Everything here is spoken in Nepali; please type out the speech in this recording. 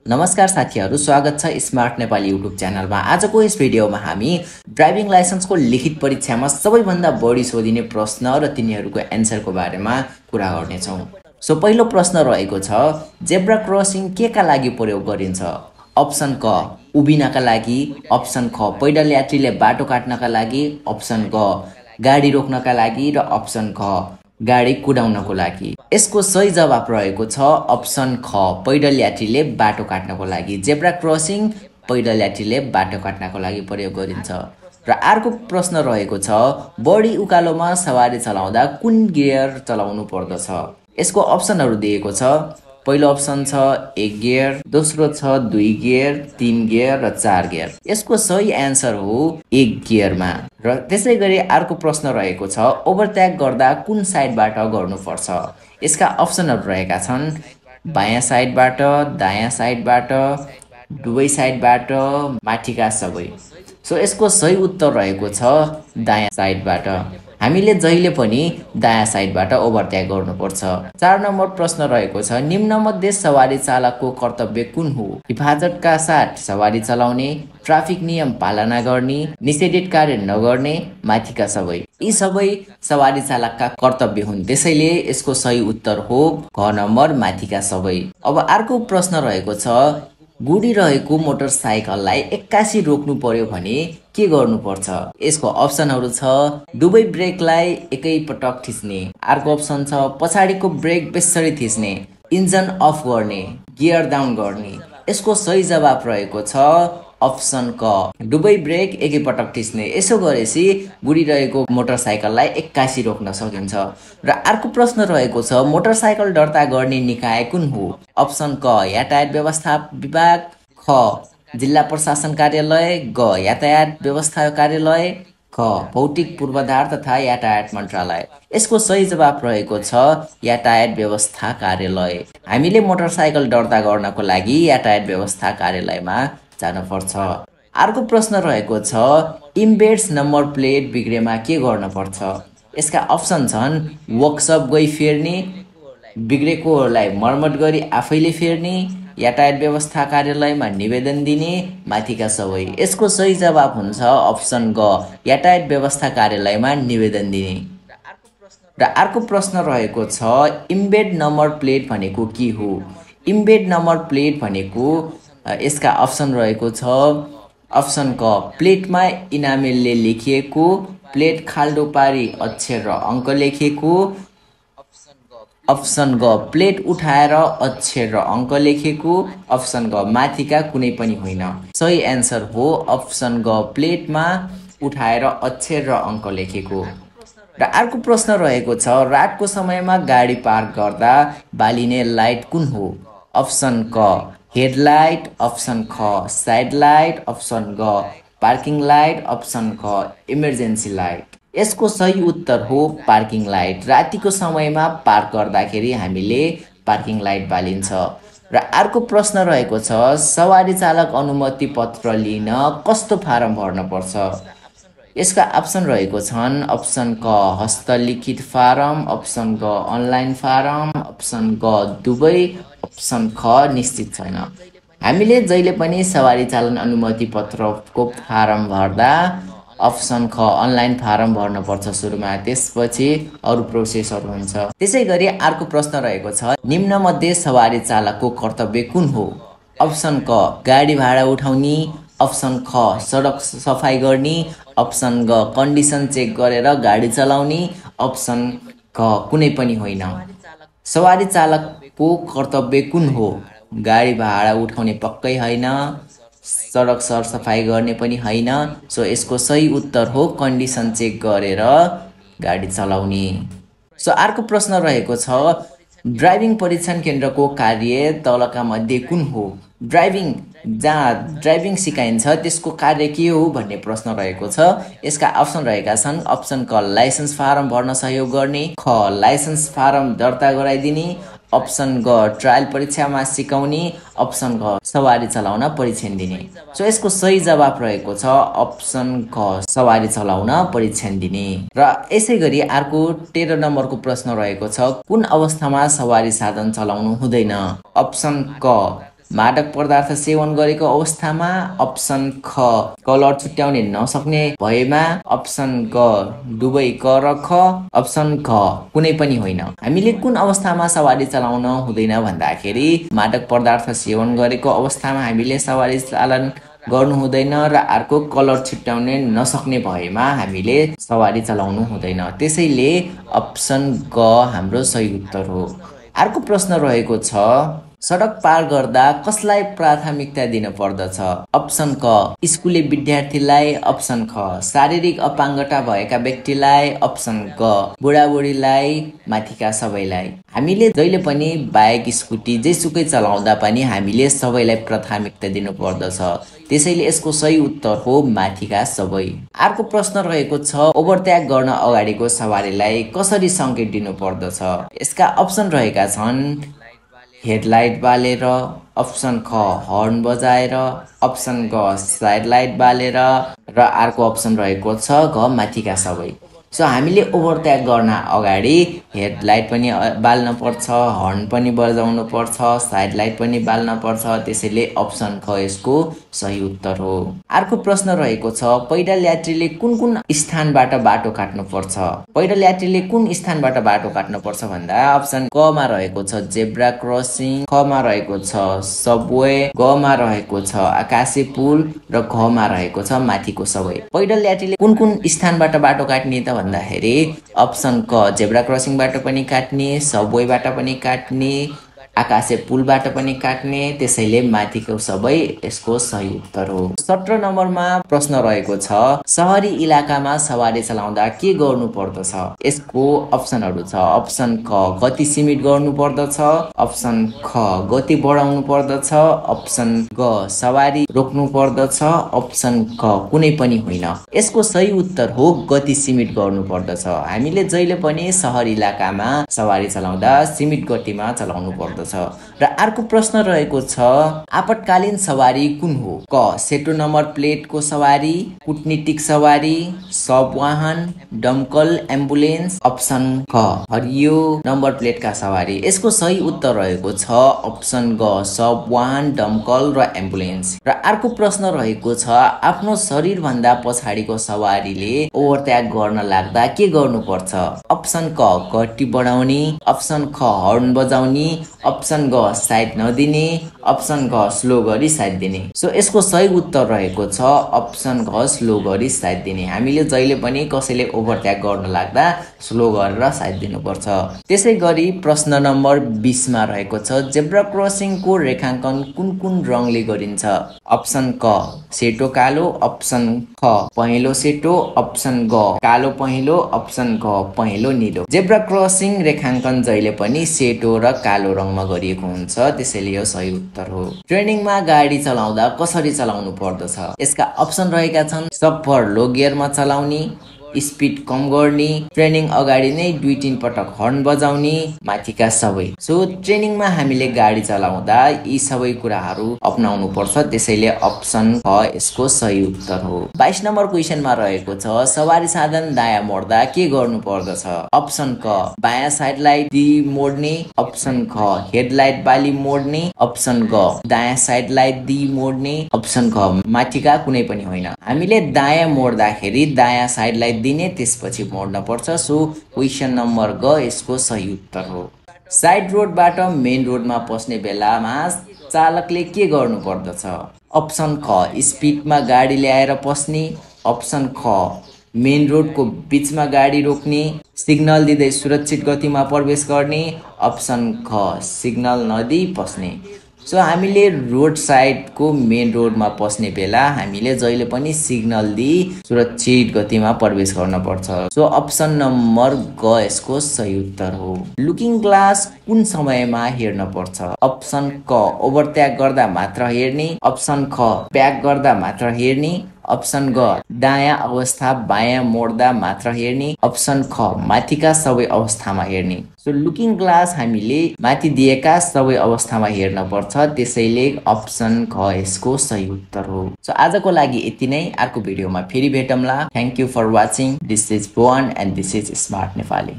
नमस्कार साथीहरू, स्वागत छ स्मार्ट नेपाली युट्युब च्यानलमा। आजको यस भिडियोमा हामी ड्राइभिङ लाइसेन्सको लिखित परीक्षामा सबैभन्दा बढी सोधिने प्रश्न र तिनीहरूको एन्सरको बारेमा कुरा गर्नेछौँ। सो पहिलो प्रश्न रहेको छ, जेब्रा क्रसिङ केका लागि प्रयोग गरिन्छ? अप्सन क उभिनका लागि, अप्सन ख पैदल यात्रीले बाटो काट्नका लागि, अप्सन ग गाडी रोक्नका लागि र अप्सन ख गाडी कुदाउनको लागि। यसको सही जवाब रहेको छ अप्सन ख पैदल यात्रीले बाटो काट्नको लागि। जेब्रा क्रसिङ पैदल यात्रीले बाटो काट्नको लागि प्रयोग गरिन्छ। र अर्को प्रश्न रहेको छ, बढी उकालोमा सवारी चलाउँदा कुन गियर चलाउनु पर्दछ? यसको अप्सनहरू दिएको छ। पहिलो अप्सन छ 1 गियर, दोस्रो छ 2 गियर, 3 गियर र 4 गियर। यसको सही एन्सर हो 1 गियरमा। र त्यसै गरी अर्को प्रश्न रहेको छ, ओभरटेक गर्दा कुन साइडबाट गर्नुपर्छ? यसका अप्सनहरू रहेका छन् बायाँ साइडबाट, दायाँ साइडबाट, दुवै साइडबाट, माथिका सबै। सो यसको सही उत्तर रहेको छ दायाँ साइडबाट। हामीले जहिले पनि दायाँ साइडबाट ओभरटेक गर्नुपर्छ। 4 नम्बर प्रश्न रहेको छ, निम्नमध्ये सवारी चालकको कर्तव्य कुन हो? हिफाजतका साथ सवारी चलाउने, ट्राफिक नियम पालना गर्ने, निषेधित कार्य नगर्ने, माथिका सबै। यी सबै सवारी चालकका कर्तव्य हुन्। त्यसैले यसको सही उत्तर हो ग नम्बर माथिका सबै। अब अर्को प्रश्न रहेको छ, गुडिरहेको मोटरसाइकललाई 81 रोक्नु पर्यो भने के गर्नुपर्छ? यसको अप्सनहरू छ, दुवै ब्रेकलाई एकै पटक थिच्ने, अर्को अप्सन छ पछाडिको ब्रेक बेसरी थिच्ने, इन्जन अफ गर्ने, गियर डाउन गर्ने। यसको सही जवाब रहेको छ अप्सन क दुवै ब्रेक एकै पटक थिच्ने। यसो गरेपछि गुडिरहेको मोटरसाइकललाई 81 रोक्न सकिन्छ। र अर्को प्रश्न रहेको छ, मोटरसाइकल दर्ता गर्ने निकाय कुन हो? अप्सन क यातायात व्यवस्था विभाग, ख जिल्ला प्रशासन कार्यालय, ग यातायात व्यवस्था कार्यालय, ख भौतिक पूर्वाधार तथा यातायात मन्त्रालय। यसको सही जवाब रहेको छ यातायात व्यवस्था कार्यालय। हामीले मोटरसाइकल दर्ता गर्नको लागि यातायात व्यवस्था कार्यालयमा जानुपर्छ। अर्को प्रश्न रहेको छ, इम्बेड्स नम्बर प्लेट बिग्रेमा के गर्न पर्छ? यसका अप्सन छन् वर्कसप गई फेर्ने, बिग्रेकोलाई मर्मत गरी आफैले फेर्ने, यातायात व्यवस्था कार्यालयमा निवेदन दिने, माथिका सबै। यसको सही जवाब हुन्छ अप्सन ग यातायात व्यवस्था कार्यालयमा निवेदन दिने। र अर्को प्रश्न रहेको छ, इम्बेड नम्बर प्लेट भनेको के हो? इम्बेड नम्बर प्लेट भनेको यसका अप्सन रहेको छ, अप्सन क प्लेटमा इनामेलले लेखिएको, प्लेट खाल्डो पारी अक्षर र अङ्क लेखिएको, अप्सन ग प्लेट उठाएर अक्षर र अङ्क लेखेको, अप्सन ग माथिका कुनै पनि होइन। सही एन्सर हो अप्सन ग प्लेटमा उठाएर अक्षर र अङ्क लेखेको। र अर्को प्रश्न रहेको छ, रातको समयमा गाडी पार्क गर्दा बालिने लाइट कुन हो? अप्सन क हेडलाइट, अप्सन ख साइड लाइट, अप्सन ग पार्किङ लाइट, अप्सन ख इमर्जेन्सी लाइट। यसको सही उत्तर हो पार्किङ लाइट। रातिको समयमा पार्क गर्दाखेरि हामीले पार्किङ लाइट बालिन्छ। र अर्को प्रश्न रहेको छ, सवारी चालक अनुमति पत्र लिन कस्तो फारम भर्न पर्छ? यसका अप्सन रहेको छन्, अप्सन क हस्तलिखित फारम, अप्सन ग अनलाइन फारम, अप्सन ग दुवै, अप्सन ख निश्चित छैन। हामीले जहिले पनि सवारी चालन अनुमति पत्रको फारम भर्दा अप्सन ख अनलाइन फारम भर्नुपर्छ सुरुमा, त्यसपछि अरू प्रोसेसहरू हुन्छ। त्यसै गरी अर्को प्रश्न रहेको छ, निम्नमध्ये सवारी चालकको कर्तव्य कुन हो? अप्सन क गाडी भाडा उठाउने, अप्सन ख सडक सफाई गर्ने, अप्सन ग कन्डिसन चेक गरेर गाडी चलाउने, अप्सन क कुनै पनि होइन। सवारी चालकको कर्तव्य कुन हो? गाडी भाडा उठाउने पक्कै होइन, सडक सरसफाइ गर्ने पनि होइन। सो यसको सही उत्तर हो कन्डिसन चेक गरेर गाडी चलाउने। सो अर्को प्रश्न रहेको छ, ड्राइभिङ परीक्षण केन्द्रको कार्य तलका मध्ये कुन हो? जहाँ ड्राइभिङ सिकाइन्छ त्यसको कार्य के हो भन्ने प्रश्न रहेको छ। यसका अप्सन रहेका छन्, अप्सन क लाइसेन्स फारम भर्न सहयोग गर्ने, ख लाइसेन्स फारम दर्ता गराइदिने, अप्सन ग ट्रायल परीक्षामा सिकाउने, अप्सन ग सवारी चलाउन परीक्षण दिने। सो यसको सही जवाब रहेको छ अप्सन क सवारी चलाउन परीक्षण दिने। र यसै गरी अर्को 13 नम्बरको प्रश्न रहेको छ, कुन अवस्थामा सवारी साधन चलाउनु हुँदैन? अप्सन क मादक पदार्थ सेवन गरेको अवस्थामा, अप्सन ख कलर छुट्याउने नसक्ने भएमा, अप्सन ग दुवै क र ख, अप्सन घ कुनै पनि होइन। हामीले कुन अवस्थामा सवारी चलाउन हुँदैन भन्दाखेरि मादक पदार्थ सेवन गरेको अवस्थामा हामीले सवारी चालन गर्नु हुँदैन र अर्को कलर छुट्याउने नसक्ने भएमा हामीले सवारी चलाउनु हुँदैन। त्यसैले अप्सन ग हाम्रो सही उत्तर हो। अर्को प्रश्न रहेको छ, सडक पार गर्दा कसलाई प्राथमिकता दिन पर्दछ? अप्सन क स्कुले विद्यार्थीलाई, अप्सन ख शारीरिक अपाङ्गता भएका व्यक्तिलाई, अप्सन ग बुढाबुढीलाई, माथिका सबैलाई। हामीले जहिले पनि बाइक स्कुटी जेसुकै चलाउँदा पनि हामीले सबैलाई प्राथमिकता दिनु पर्दछ। त्यसैले यसको सही उत्तर हो माथिका सबै। अर्को प्रश्न रहेको छ, ओभरटेक गर्न अगाडिको सवारीलाई कसरी सङ्केत दिनु पर्दछ? यसका अप्सन रहेका छन् हेडलाइट बालेर, अप्सन ख हर्न बजाएर, अप्सन ग साइड लाइट बालेर र अर्को अप्सन रहेको छ घ माथिका सबै। सो हामीले ओभरटेक गर्न अगाडि हेडलाइट पनि बाल्न पर्छ, हर्न पनि बजाउनु पर्छ, साइड लाइट पनि बाल्न पर्छ। त्यसैले अप्सन ख यसको सही उत्तर हो। अर्को प्रश्न रहेको छ, पैदल यात्रीले कुन कुन स्थानबाट बाटो काट्नु पर्छ? पैदल यात्रीले कुन स्थानबाट बाटो काट्नु पर्छ भन्दा अप्सन क मा रहेको छ जेब्रा क्रसिङ, ख मा रहेको छ सबवे, ग मा रहेको छ आकाशे पुल र घ मा रहेको छ माथिको सबै। पैदल यात्रीले कुन कुन स्थानबाट बाटो काट्ने त भन्दाखेरि अप्सन क जेब्रा क्रसिङबाट पनि काट्ने, सबवेबाट पनि काट्ने, आकाशे पुलबाट पनि काट्ने। त्यसैले माथिको सबै यसको सही उत्तर हो। 17 नम्बरमा प्रश्न रहेको छ, सहरी इलाकामा सवारी चलाउँदा के गर्नु पर्दछ? यसको अप्सनहरू छ, अप्सन क गति सीमित गर्नु पर्दछ, अप्सन ख गति बढाउनु पर्दछ, अप्सन ग सवारी रोक्नु पर्दछ, अप्सन क कुनै पनि होइन। यसको सही उत्तर हो गति सीमित गर्नु पर्दछ। हामीले जहिले पनि सहर इलाकामा सवारी चलाउँदा सीमित गतिमा चलाउनु पर्दछ। र अर्को प्रश्न रहेको छ, आपतकालीन सवारी कुन हो? क सेतो नम्बर प्लेटको सवारी, कूटनीतिक सवारी, सब वाहन, दमकल एम्बुलेन्स, अप्सन ख हरियो नम्बर प्लेटका सवारी। यसको सही उत्तर रहेको छ अप्सन ग सब वाहन, दमकल र एम्बुलेन्स। र अर्को प्रश्न रहेको छ, आफ्नो शरीर भन्दा पछाडिको सवारीले ओभरटेक गर्न लाग्दा के गर्नुपर्छ? अप्सन क गति बढाउने, अप्सन ख हर्न बजाउने, अप्सन ग साइड नदिने, अप्सन ग स्लो गरी साइड दिने। सो यसको सही उत्तर रहेको छ अप्सन घ स्लो गरी साइड दिने। हामीले जहिले पनि कसैले ओभरटेक गर्न लाग्दा स्लो गरेर साइड दिनुपर्छ। त्यसै गरी प्रश्न नम्बर 20 मा रहेको छ, जेब्रा क्रसिङको रेखाङ्कन कुन कुन रङले गरिन्छ? अप्सन क सेतो कालो, अप्सन ख पहेँलो सेतो, अप्सन ग कालो पहेँलो, अप्सन घ पहेँलो नीलो। जेब्रा क्रसिङ रेखाङ्कन जहिले पनि सेतो र कालो रङमा गरिएको हुन्छ। त्यसैले यो सही उत्तर हो। ट्रेनिङमा गाडी चलाउँदा कसरी चलाउनु पर्दछ? यसका अप्सन रहेका छन्, सफर लो गियरमा चलाउने, स्पिड कम गर्ने, ट्रेनिङ अगाडि नै 2-3 पटक हर्न बजाउने, माथिका सबै। सो ट्रेनिङमा हामीले गाडी चलाउँदा यी सबै कुराहरू अपनाउनु पर्छ। त्यसैले अप्सन ख यसको सही उत्तर हो। 22 नम्बर क्वेशनमा रहेको छ, सवारी साधन दायाँ मोड्दा के गर्नु पर्दछ? अप्सन क बायाँ साइड लाइट दी मोड्ने, अप्सन ख हेडलाइट बाली मोड्ने, अप्सन ग दायाँ साइड लाइट दी मोड्ने, अप्सन ख माथिका कुनै पनि होइन। हामीले दायाँ मोड्दाखेरि दायाँ साइड लाइट दिने, त्यसपछि मोड्न पर्छ। सो क्वेशन नम्बर ग यसको सही उत्तर हो। साइड रोडबाट मेन रोडमा पस्ने बेलामा चालकले के गर्नु पर्दछ? अप्सन ख स्पिडमा गाडी ल्याएर पस्ने, अप्सन ख मेन रोडको बीचमा गाडी रोक्ने, सिग्नल दिँदै सुरक्षित गतिमा प्रवेश गर्ने, अप्सन ख सिग्नल नदिई पस्ने। सो हामीले रोड साइडको मेन रोडमा पस्ने बेला हामीले जहिले पनि सिग्नल दिई सुरक्षित गतिमा प्रवेश गर्न पर्छ। सो अप्सन नम्बर ग यसको सही उत्तर हो। लुकिङ ग्लास कुन समयमा हेर्न पर्छ? अप्सन क ओभरटेक गर्दा मात्र हेर्ने, अप्सन ख ब्याक गर्दा मात्र हेर्ने, अप्सन ग दायाँ अवस्था बायाँ मोड्दा मात्र हेर्ने, अप्सन ख माथिका सबै अवस्थामा हेर्ने। सो लुकिङ ग्लास हामीले माथि दिएका सबै अवस्थामा हेर्न पर्छ। त्यसैले अप्सन ख यसको सही उत्तर हो। सो आजको लागि यति नै। अर्को भिडियोमा फेरि भेटौँला। Thank you for watching. This is Bhuwan and this is smart Nepali.